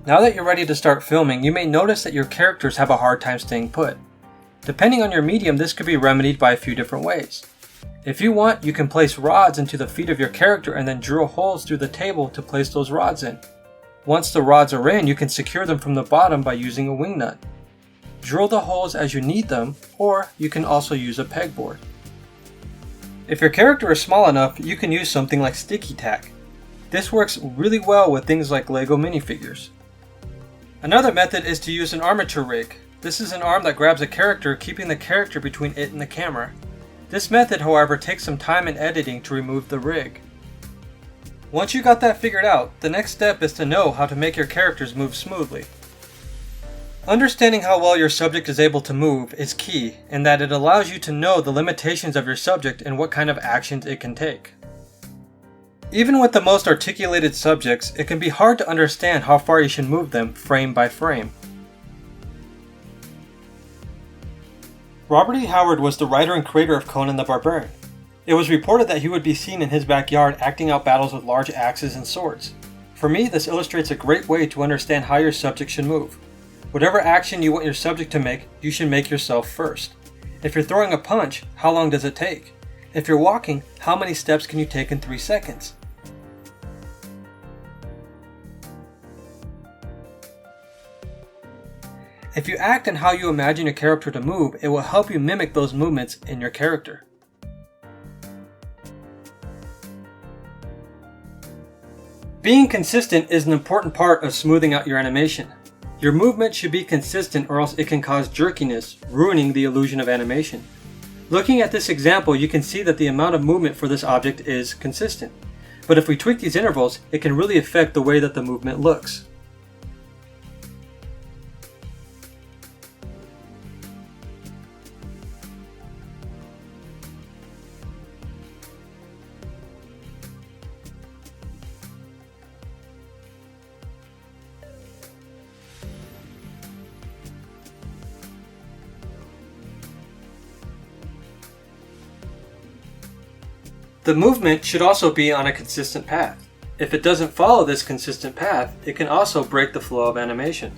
Now that you're ready to start filming, you may notice that your characters have a hard time staying put. Depending on your medium, this could be remedied by a few different ways. If you want, you can place rods into the feet of your character and then drill holes through the table to place those rods in. Once the rods are in, you can secure them from the bottom by using a wing nut. Drill the holes as you need them, or you can also use a pegboard. If your character is small enough, you can use something like sticky tack. This works really well with things like Lego minifigures. Another method is to use an armature rig. This is an arm that grabs a character, keeping the character between it and the camera. This method, however, takes some time and editing to remove the rig. Once you got that figured out, the next step is to know how to make your characters move smoothly. Understanding how well your subject is able to move is key, in that it allows you to know the limitations of your subject and what kind of actions it can take. Even with the most articulated subjects, it can be hard to understand how far you should move them frame by frame. Robert E. Howard was the writer and creator of Conan the Barbarian. It was reported that he would be seen in his backyard acting out battles with large axes and swords. For me, this illustrates a great way to understand how your subject should move. Whatever action you want your subject to make, you should make yourself first. If you're throwing a punch, how long does it take? If you're walking, how many steps can you take in 3 seconds? If you act in how you imagine your character to move, it will help you mimic those movements in your character. Being consistent is an important part of smoothing out your animation. Your movement should be consistent or else it can cause jerkiness, ruining the illusion of animation. Looking at this example, you can see that the amount of movement for this object is consistent. But if we tweak these intervals, it can really affect the way that the movement looks. The movement should also be on a consistent path. If it doesn't follow this consistent path, it can also break the flow of animation.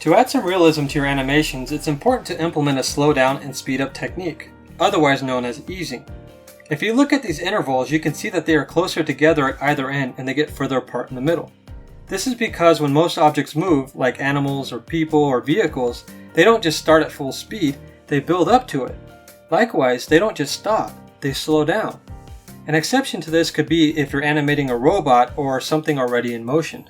To add some realism to your animations, it's important to implement a slow down and speed up technique, otherwise known as easing. If you look at these intervals, you can see that they are closer together at either end and they get further apart in the middle. This is because when most objects move, like animals or people or vehicles, they don't just start at full speed, they build up to it. Likewise, they don't just stop, they slow down. An exception to this could be if you're animating a robot or something already in motion.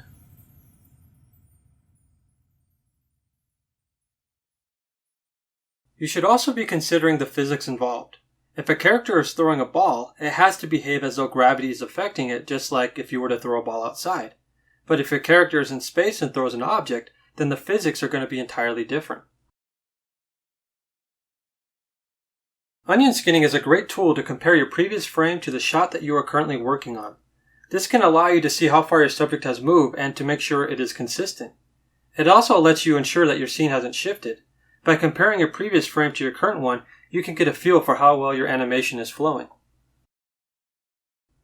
You should also be considering the physics involved. If a character is throwing a ball, it has to behave as though gravity is affecting it, just like if you were to throw a ball outside. But if your character is in space and throws an object, then the physics are going to be entirely different. Onion skinning is a great tool to compare your previous frame to the shot that you are currently working on. This can allow you to see how far your subject has moved and to make sure it is consistent. It also lets you ensure that your scene hasn't shifted. By comparing your previous frame to your current one, you can get a feel for how well your animation is flowing.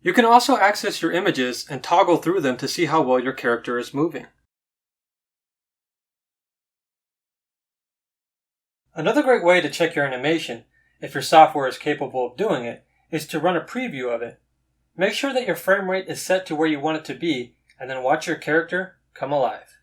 You can also access your images and toggle through them to see how well your character is moving. Another great way to check your animation, if your software is capable of doing it, is to run a preview of it. Make sure that your frame rate is set to where you want it to be, and then watch your character come alive.